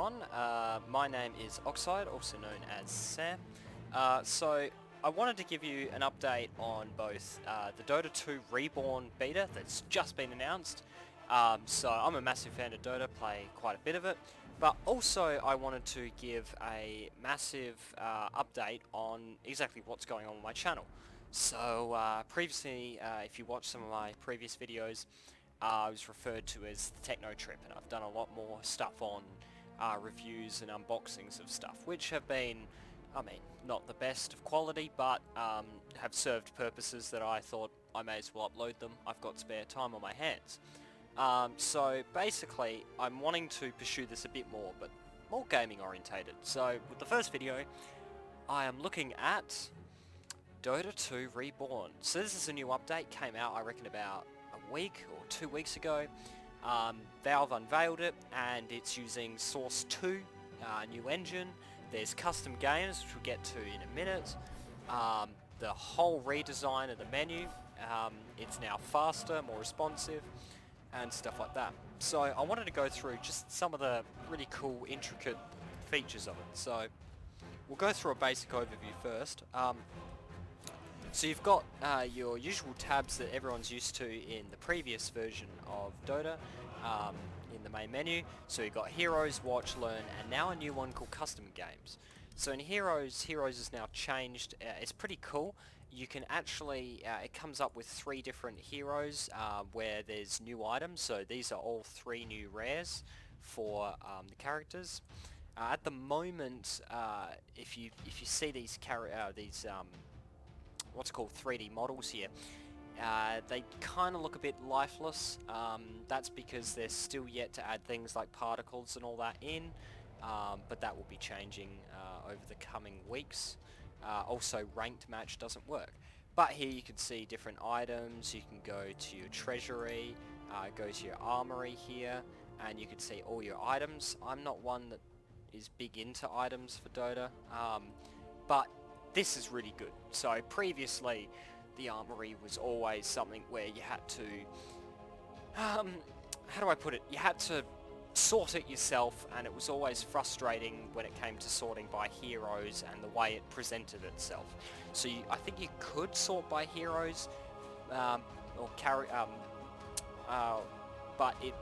everyone. My name is Oxide, also known as Sam. So I wanted to give you an update on both the Dota 2 Reborn beta that's just been announced. So I'm a massive fan of Dota, play quite a bit of it. But also I wanted to give a massive update on exactly what's going on with my channel. So previously, if you watched some of my previous videos, I was referred to as the Techno Trip, and I've done a lot more stuff on reviews and unboxings of stuff, which have been, I mean, not the best of quality, but have served purposes that I thought I may as well upload them. I've got spare time on my hands. So basically, I'm wanting to pursue this a bit more, but more gaming orientated. So with the first video, I am looking at Dota 2 Reborn. So this is a new update, came out I reckon about a week or 2 weeks ago. Valve unveiled it, and it's using Source 2, new engine. There's custom games, which we'll get to in a minute. The whole redesign of the menu, it's now faster, more responsive, and stuff like that. So I wanted to go through just some of the really cool, intricate features of it. So we'll go through a basic overview first. So you've got your usual tabs that everyone's used to in the previous version of Dota in the main menu. So you've got Heroes, Watch, Learn, and now a new one called Custom Games. So in Heroes has now changed. It's pretty cool. You can actually, it comes up with 3 different heroes where there's new items. So these are all 3 new rares for the characters. At the moment, if you see these what's called 3D models here, they kind of look a bit lifeless. That's because they're still yet to add things like particles and all that in, but that will be changing over the coming weeks. Also, ranked match doesn't work. But here you can see different items. You can go to your treasury, go to your armory here, and you can see all your items. I'm not one that is big into items for Dota, but this is really good. So previously, the armory was always something where you had to, how do I put it? You had to sort it yourself, and it was always frustrating when it came to sorting by heroes and the way it presented itself. So I think you could sort by heroes, or carry, but it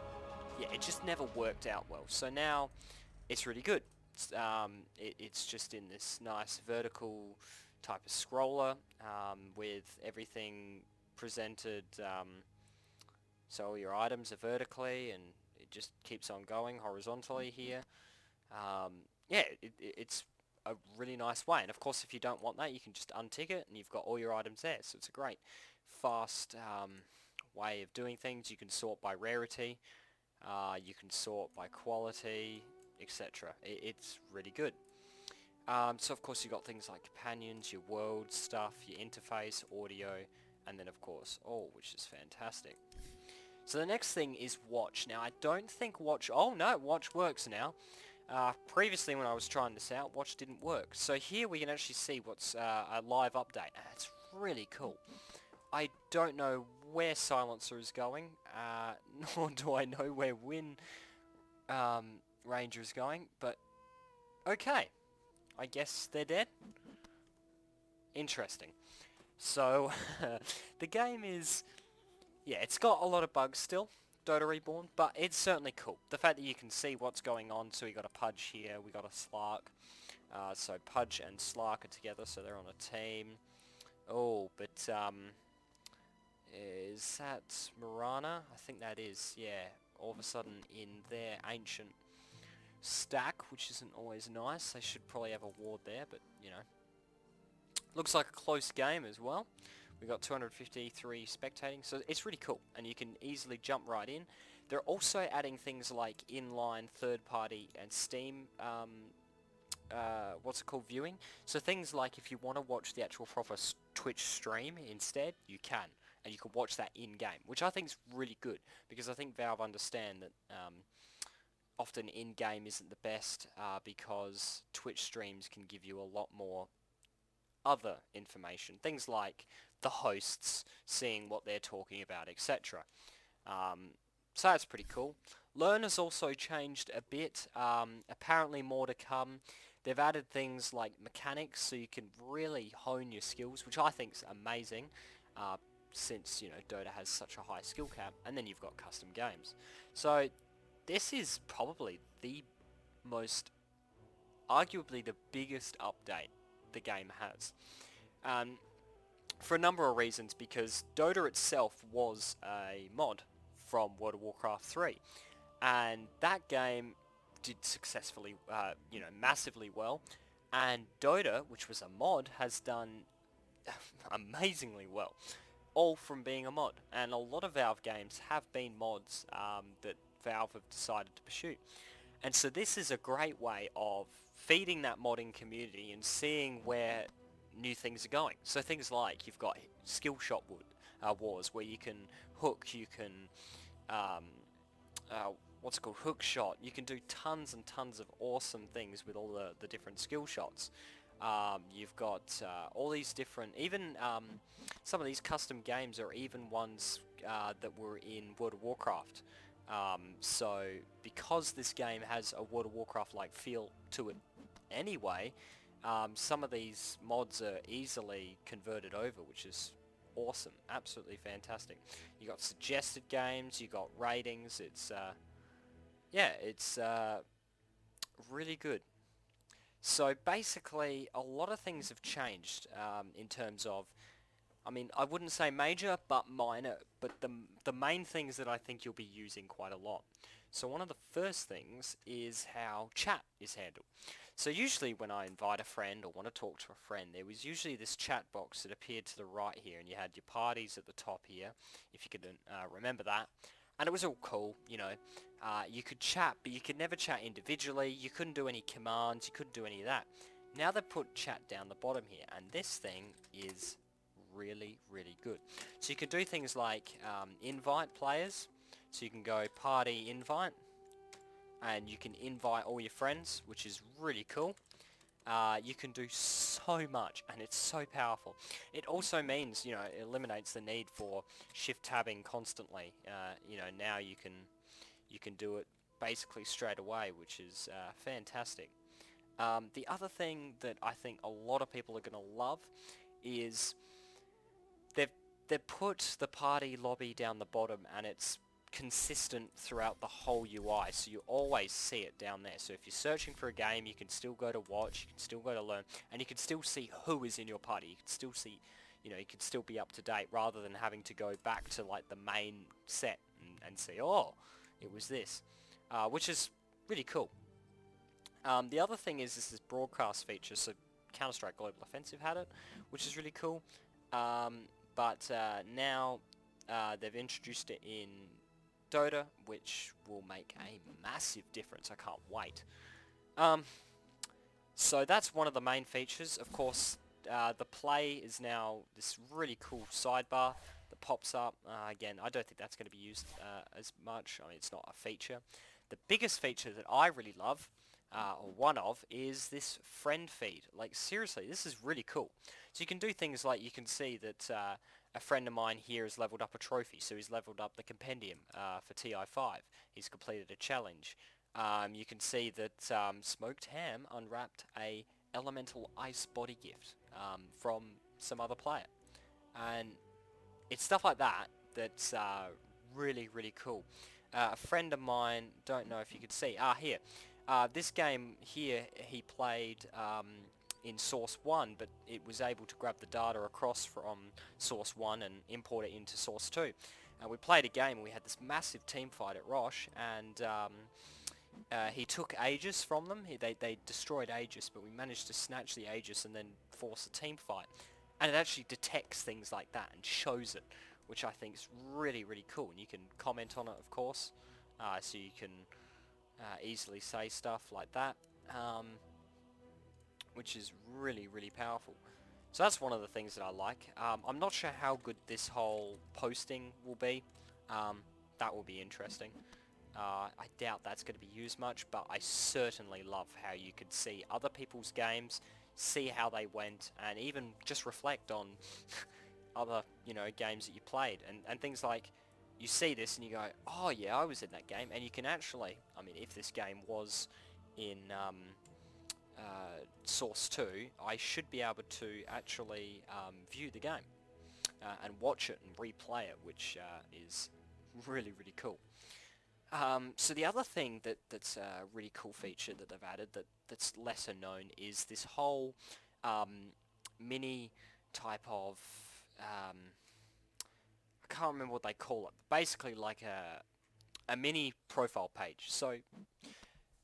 just never worked out well. So now it's really good. It's just in this nice vertical type of scroller with everything presented, so all your items are vertically and it just keeps on going horizontally here. Yeah, it's a really nice way, and of course if you don't want that, you can just untick it and you've got all your items there. So it's a great fast way of doing things. You can sort by rarity, you can sort by quality, etc. It's really good. So of course you've got things like companions, your world stuff, your interface, audio, and then of course all, which is fantastic. So the next thing is Watch. Now I don't think Watch, oh no, Watch works now. Previously when I was trying this out, Watch didn't work. So here we can actually see what's a live update, and it's really cool. I don't know where Silencer is going, nor do I know where Win Ranger is going, but okay, I guess they're dead. Interesting. So the game is, yeah, it's got a lot of bugs still, Dota Reborn, but it's certainly cool. The fact that you can see what's going on. So we got a Pudge here, we got a Slark. So Pudge and Slark are together, so they're on a team. Oh, but is that Mirana? I think that is, yeah. All of a sudden in their ancient stack, which isn't always nice. They should probably have a ward there, but you know. Looks like a close game as well. We got 253 spectating, so it's really cool, and you can easily jump right in. They're also adding things like inline, third-party, and Steam, what's it called, viewing. So things like if you want to watch the actual proper Twitch stream instead, you can, and you can watch that in-game, which I think is really good, because I think Valve understand that often in-game isn't the best, because Twitch streams can give you a lot more other information. Things like the hosts, seeing what they're talking about, etc. So that's pretty cool. Learn has also changed a bit. Apparently more to come. They've added things like mechanics, so you can really hone your skills, which I think is amazing, uh, since Dota has such a high skill cap. And then you've got custom games. So this is probably the most, arguably the biggest update the game has. Um, for a number of reasons, because Dota itself was a mod from World of Warcraft 3, and that game did successfully, massively well, and Dota, which was a mod, has done amazingly well, all from being a mod, and a lot of Valve games have been mods that Valve have decided to pursue. And so this is a great way of feeding that modding community and seeing where new things are going. So things like you've got skill shot wars where you can hook, you can um, what's it called, hook shot. You can do tons and tons of awesome things with all the different skill shots. You've got all these different, even some of these custom games are even ones that were in World of Warcraft. So because this game has a World of Warcraft-like feel to it anyway, some of these mods are easily converted over, which is awesome, absolutely fantastic. You got suggested games, you got ratings. It's yeah, it's really good. So basically, a lot of things have changed in terms of, I mean, I wouldn't say major, but minor. But the main things that I think you'll be using quite a lot. So one of the first things is how chat is handled. So usually when I invite a friend or want to talk to a friend, there was usually this chat box that appeared to the right here, and you had your parties at the top here, if you could remember that. And it was all cool, you could chat, but you could never chat individually, you couldn't do any commands, you couldn't do any of that. Now they've put chat down the bottom here, and this thing is really, really good. So you can do things like invite players, so you can go party invite, and you can invite all your friends, which is really cool. You can do so much, and it's so powerful. It also means, it eliminates the need for shift tabbing constantly. Now you can do it basically straight away, which is fantastic. The other thing that I think a lot of people are going to love is they've put the party lobby down the bottom, and it's consistent throughout the whole UI, so you always see it down there. So if you're searching for a game, you can still go to watch, you can still go to learn, and you can still see who is in your party. You can still see, you can still be up to date rather than having to go back to like the main set and see, oh, it was this, which is really cool. The other thing is this broadcast feature. So Counter-Strike Global Offensive had it, which is really cool. But now they've introduced it in Dota, which will make a massive difference. I can't wait. So that's one of the main features. Of course, the play is now this really cool sidebar that pops up. Again, I don't think that's going to be used as much. I mean, it's not a feature. The biggest feature that I really love, or one of, is this friend feed. Like, seriously, this is really cool. So you can do things like, you can see that a friend of mine here has leveled up a trophy, so he's leveled up the compendium for TI5. He's completed a challenge. You can see that Smoked Ham unwrapped a elemental ice body gift from some other player. And it's stuff like that that's really, really cool. A friend of mine, don't know if you could see, here. This game here, he played in Source 1, but it was able to grab the data across from Source 1 and import it into Source 2. And we played a game and we had this massive team fight at Roche, and he took Aegis from them. They destroyed Aegis, but we managed to snatch the Aegis and then force a team fight. And it actually detects things like that and shows it, which I think is really, really cool. And you can comment on it, of course, so you can easily say stuff like that, which is really, really powerful. So that's one of the things that I like. I'm not sure how good this whole posting will be. That will be interesting. I doubt that's going to be used much, but I certainly love how you could see other people's games, see how they went, and even just reflect on other, games that you played, and things like you see this and you go, oh yeah, I was in that game, and you can actually, I mean, if this game was in Source 2, I should be able to actually view the game and watch it and replay it, which is really, really cool. So the other thing that's a really cool feature that they've added that's lesser known is this whole mini type of, I can't remember what they call it, but basically like a mini profile page. So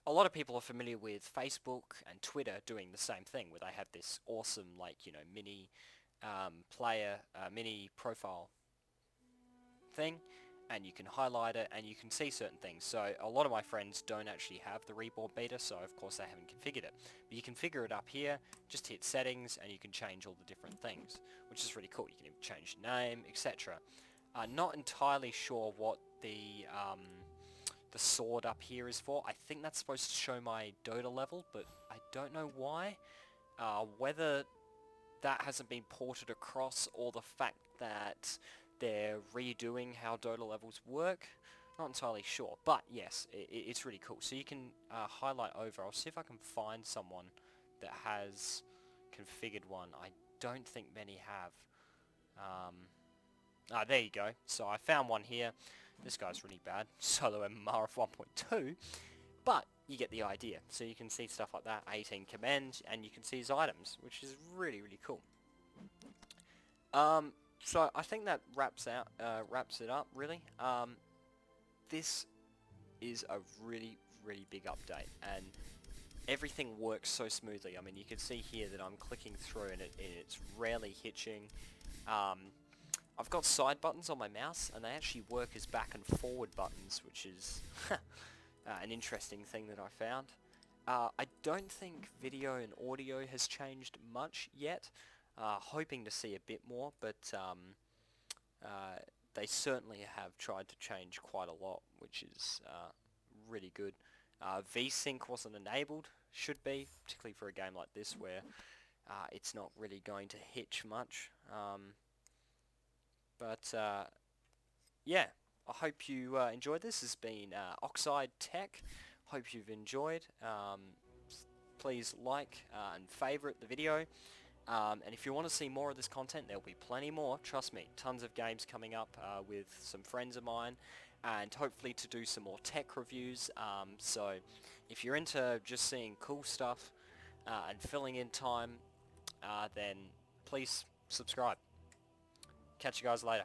a lot of people are familiar with Facebook and Twitter doing the same thing, where they have this awesome, like, mini mini profile thing, and you can highlight it and you can see certain things. So a lot of my friends don't actually have the Reborn beta, so of course they haven't configured it. But you configure it up here, just hit settings, and you can change all the different things, which is really cool. You can even change name, etc. Not entirely sure what the sword up here is for. I think that's supposed to show my Dota level, but I don't know why. Whether that hasn't been ported across, or the fact that they're redoing how Dota levels work, not entirely sure. But yes, it's really cool. So you can highlight over. I'll see if I can find someone that has configured one. I don't think many have. There you go. So I found one here. This guy's really bad. Solo MMR of 1.2. But you get the idea. So you can see stuff like that, 18 commands, and you can see his items, which is really, really cool. So I think that wraps it up, really. This is a really, really big update, and everything works so smoothly. I mean, you can see here that I'm clicking through, and it's rarely hitching. I've got side buttons on my mouse, and they actually work as back and forward buttons, which is an interesting thing that I found. I don't think video and audio has changed much yet. Hoping to see a bit more, but they certainly have tried to change quite a lot, which is really good. VSync wasn't enabled, should be, particularly for a game like this where it's not really going to hitch much. Yeah, I hope you enjoyed this. This has been Oxide Tech. Hope you've enjoyed. Please like and favourite the video. And if you want to see more of this content, there'll be plenty more. Trust me, tons of games coming up with some friends of mine, and hopefully to do some more tech reviews. So if you're into just seeing cool stuff and filling in time, then please subscribe. Catch you guys later.